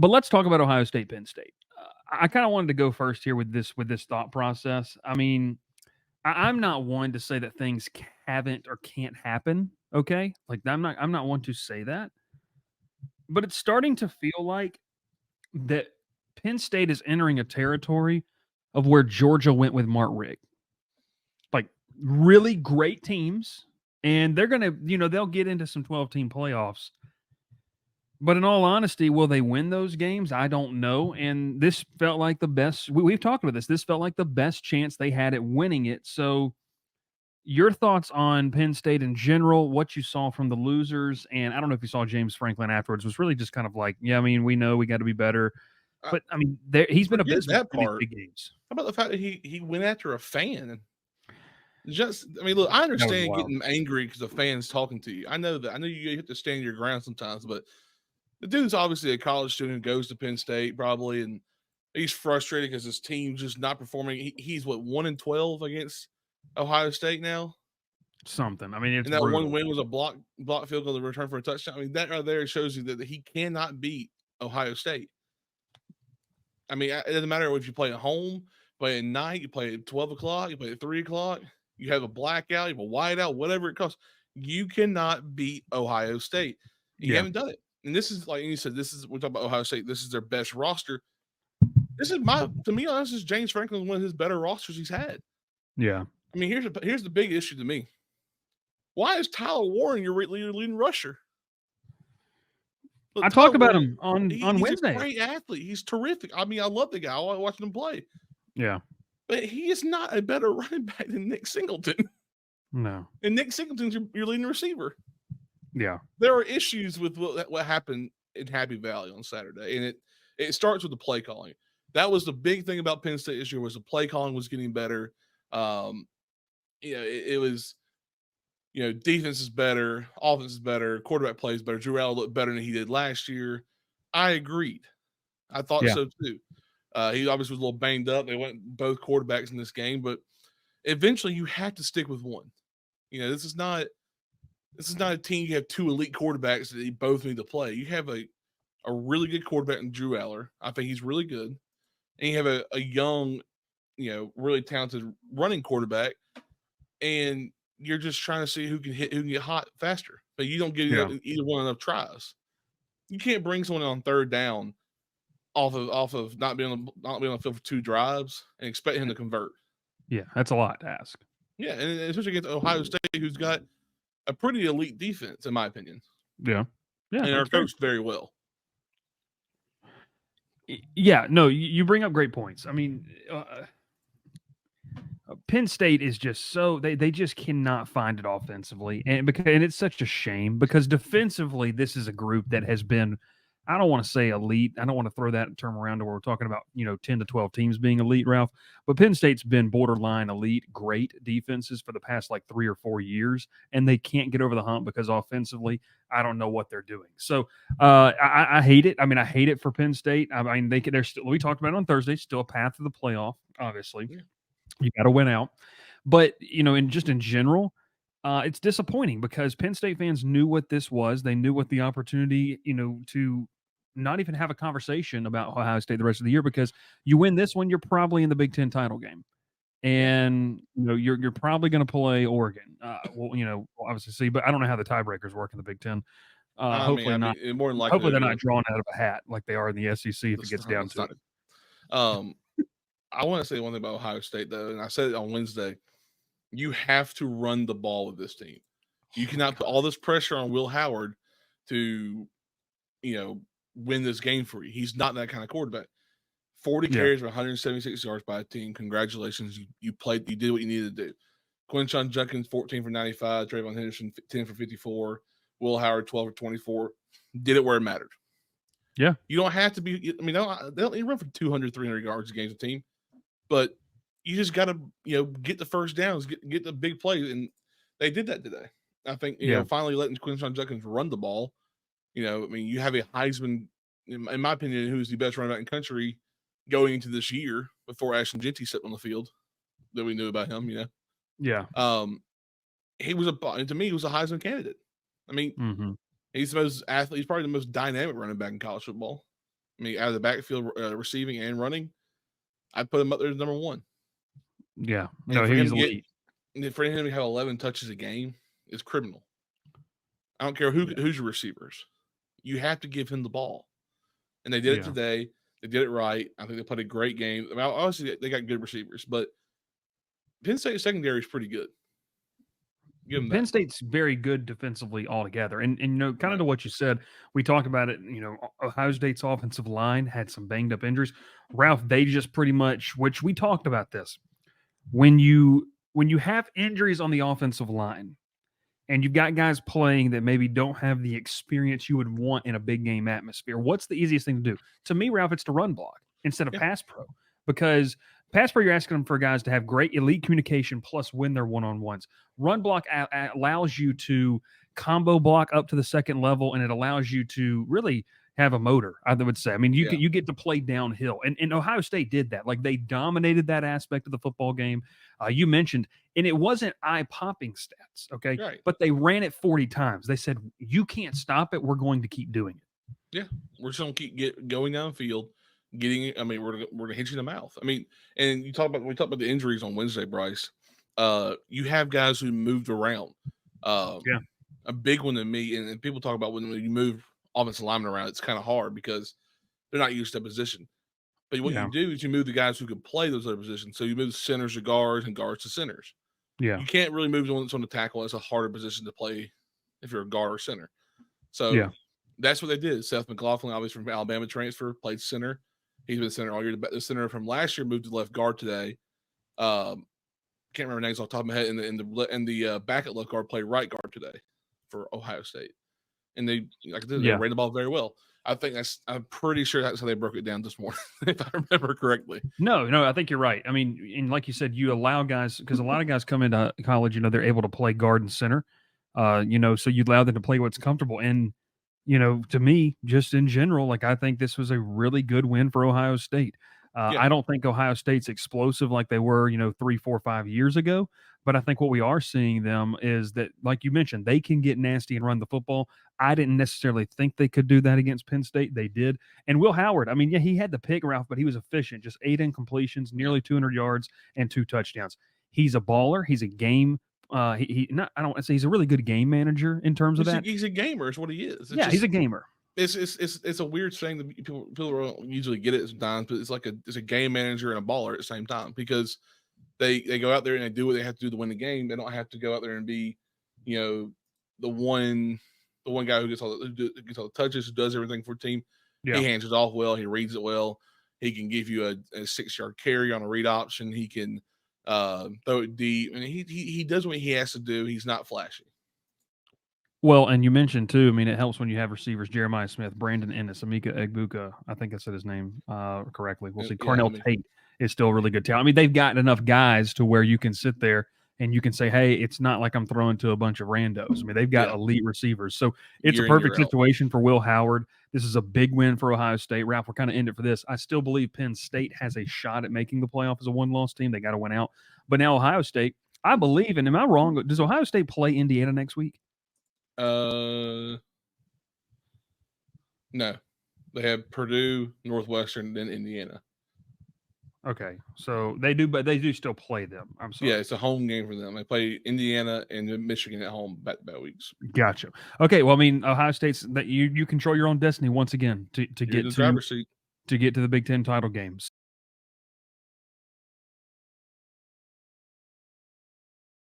But let's talk about Ohio State, Penn State. I kind of wanted to go first here with this thought process. I mean, I'm not one to say that things haven't or can't happen. Okay, like I'm not one to say that, but it's starting to feel like that Penn State is entering a territory of where Georgia went with Mark Richt. Like really great teams, and they're gonna, they'll get into some 12-team playoffs. But in all honesty, will they win those games? I don't know. And this felt like the best. We've talked about this. This felt like the best chance they had at winning it. So, your thoughts on Penn State in general, what you saw from the losers, and I don't know if you saw James Franklin afterwards, was really just kind of like, yeah, I mean, we know we got to be better. I But I mean, he's been forget abysmal that in these part. big games. How about the fact that he went after a fan? Just, I mean, look, I That was understand wild. getting angry because a fan's talking to you. I know that. I know you have to stand your ground sometimes, but the dude's obviously a college student who goes to Penn State probably, and he's frustrated because his team's just not performing. He's what, 1-12 against Ohio State now, Something. I mean, it's and that one brutal. win was a block field goal to return for a touchdown. I mean, that right there shows you that he cannot beat Ohio State. I mean, it doesn't matter if you play at home, play at night, you play at 12 o'clock, you play at 3 o'clock, you have a blackout, you have a whiteout, whatever it costs. You cannot beat Ohio State. You Yeah. haven't done it. And this is like you said, we're talking about Ohio State. This is their best roster. This is to me, honest, is James Franklin one of his better rosters he's had. Yeah. I mean, here's the big issue to me. Why is Tyler Warren your leading rusher? Look, I talked Tyler about Warren, him on he's a Wednesday. great athlete. He's terrific. I mean, I love the guy. I like watching him play. Yeah. But he is not a better running back than Nick Singleton. No. And Nick Singleton's your leading receiver. Yeah. There are issues with what happened in Happy Valley on Saturday, and it starts with the play calling. That was the big thing about Penn State this year was the play calling was getting better. It was, defense is better, offense is better, quarterback plays better. Drew Allen looked better than he did last year. I agreed. I thought Yeah. so too. He obviously was a little banged up. They went both quarterbacks in this game, but eventually you have to stick with one. This is not a team you have two elite quarterbacks that you both need to play. You have a really good quarterback in Drew Aller. I think he's really good. And you have a young, really talented running quarterback. And you're just trying to see who can get hot faster. But you don't get either one enough tries. You can't bring someone on third down off of not being on the field for 2 drives and expect him to convert. Yeah, that's a lot to ask. Yeah, and especially against Ohio State, who's got a pretty elite defense, in my opinion. Yeah. Yeah. And are coached very well. Yeah, no, you bring up great points. I mean, Penn State is just so they just cannot find it offensively, and it's such a shame because defensively this is a group that has been, I don't want to say elite. I don't want to throw that term around to where we're talking about 10 to 12 teams being elite, Ralph. But Penn State's been borderline elite, great defenses for the past like 3 or 4 years, and they can't get over the hump because offensively, I don't know what they're doing. So I hate it. I mean, I hate it for Penn State. I mean, they're still. We talked about it on Thursday. Still a path to the playoff, obviously. Yeah. You got to win out. But, in general, it's disappointing because Penn State fans knew what this was. They knew what the opportunity, to not even have a conversation about Ohio State the rest of the year because you win this one, you're probably in the Big Ten title game. And, you're probably going to play Oregon. Obviously see, but I don't know how the tiebreakers work in the Big Ten. Hopefully not. More than likely, Hopefully they're not drawn out of a hat like they are in the SEC if it gets down to it. I want to say one thing about Ohio State, though, and I said it on Wednesday. You have to run the ball with this team. You cannot put all this pressure on Will Howard to, win this game for you. He's not that kind of quarterback. 40 carries for 176 yards by a team. Congratulations. You played. You did what you needed to do. Quinshon Judkins, 14 for 95. Trayvon Henderson, 10 for 54. Will Howard, 12 for 24. Did it where it mattered. Yeah. You don't have to be – I mean, they don't even run for 200, 300 yards against a team. But you just got to, get the first downs, get the big plays, and they did that today. I think, finally letting Quinshon Judkins run the ball. I mean, you have a Heisman, in my opinion, who's the best running back in the country going into this year before Ashton Jeanty stepped on the field that we knew about him, Yeah. He was to me, he was a Heisman candidate. I mean, he's the most athlete. He's probably the most dynamic running back in college football. I mean, out of the backfield, receiving and running, I'd put him up there as number one. Yeah. And No, for him he's to get, elite. and for him to have 11 touches a game is criminal. I don't care who's your receivers. You have to give him the ball. And they did it today. They did it right. I think they played a great game. I mean, obviously, they got good receivers, but Penn State secondary is pretty good. Give them Penn that. State's very good defensively altogether. And you know, kind of Right. to what you said, we talked about it, you know, Ohio State's offensive line had some banged up injuries. Ralph, they just pretty much, which we talked about this. When you have injuries on the offensive line and you've got guys playing that maybe don't have the experience you would want in a big game atmosphere, what's the easiest thing to do? To me, Ralph, it's to run block instead of pass pro, because pass pro, you're asking them for guys to have great elite communication plus win their one-on-ones. Run block allows you to combo block up to the second level, and it allows you to really have a motor, I would say. I mean, you get to play downhill, and Ohio State did that. Like, they dominated that aspect of the football game. You mentioned, and it wasn't eye-popping stats, okay? Right. But they ran it 40 times. They said, you can't stop it. We're going to keep doing it. Yeah, we're just gonna keep going downfield, getting. I mean, we're gonna hit you in the mouth. I mean, and we talked about the injuries on Wednesday, Bryce. You have guys who moved around. Yeah. A big one to me, and people talk about when you move offensive linemen around, it's kind of hard because they're not used to a position. But what you do is you move the guys who can play those other positions. So you move centers to guards and guards to centers. Yeah. You can't really move the one that's on the tackle. It's a harder position to play if you're a guard or center. So that's what they did. Seth McLaughlin, obviously from Alabama transfer, played center. He's been center all year. The center from last year moved to left guard today. Can't remember names off the top of my head. And the back at left guard played right guard today for Ohio State. And they, like I said, they ran the ball very well. I'm pretty sure that's how they broke it down this morning, if I remember correctly. No, I think you're right. I mean, and like you said, you allow guys, because a lot of guys come into college, you know, they're able to play guard and center, you know, so you allow them to play what's comfortable. And, you know, to me, just in general, like, I think this was a really good win for Ohio State. I don't think Ohio State's explosive like they were, you know, 3, 4, 5 years ago. But I think what we are seeing them is that, like you mentioned, they can get nasty and run the football. I didn't necessarily think they could do that against Penn State. They did. And Will Howard, I mean, yeah, he had the pick, Ralph, but he was efficient. Just 8 incompletions, nearly 200 yards, and 2 touchdowns. He's a baller. He's a game. I don't want to say he's a really good game manager in terms of that. He's a gamer, is what he is. He's a gamer. It's a weird thing that people don't usually get it sometimes, but it's a game manager and a baller at the same time, because they go out there and they do what they have to do to win the game. They don't have to go out there and be, you know, the one guy who gets all the touches, who does everything for the team. Yeah. He hands it off well. He reads it well. He can give you a 6-yard carry on a read option. He can throw it deep, and he does what he has to do. He's not flashy. Well, and you mentioned too, I mean, it helps when you have receivers, Jeremiah Smith, Brandon Ennis, Emeka Egbuka. I think I said his name correctly. We'll see. Carnell Tate is still a really good talent. I mean, they've got enough guys to where you can sit there and you can say, hey, it's not like I'm throwing to a bunch of randos. I mean, they've got elite receivers. So it's a perfect situation for Will Howard. This is a big win for Ohio State. Ralph, we're kind of in it for this. I still believe Penn State has a shot at making the playoff as a one-loss team. They got to win out. But now Ohio State, I believe, and am I wrong, does Ohio State play Indiana next week? No. They have Purdue, Northwestern, then Indiana. Okay, so they do, but they do still play them. I'm sorry. Yeah, it's a home game for them. They play Indiana and Michigan at home back-to-back weeks. Gotcha. Okay, well, I mean, Ohio State's that you control your own destiny once again to get to the Big Ten title games.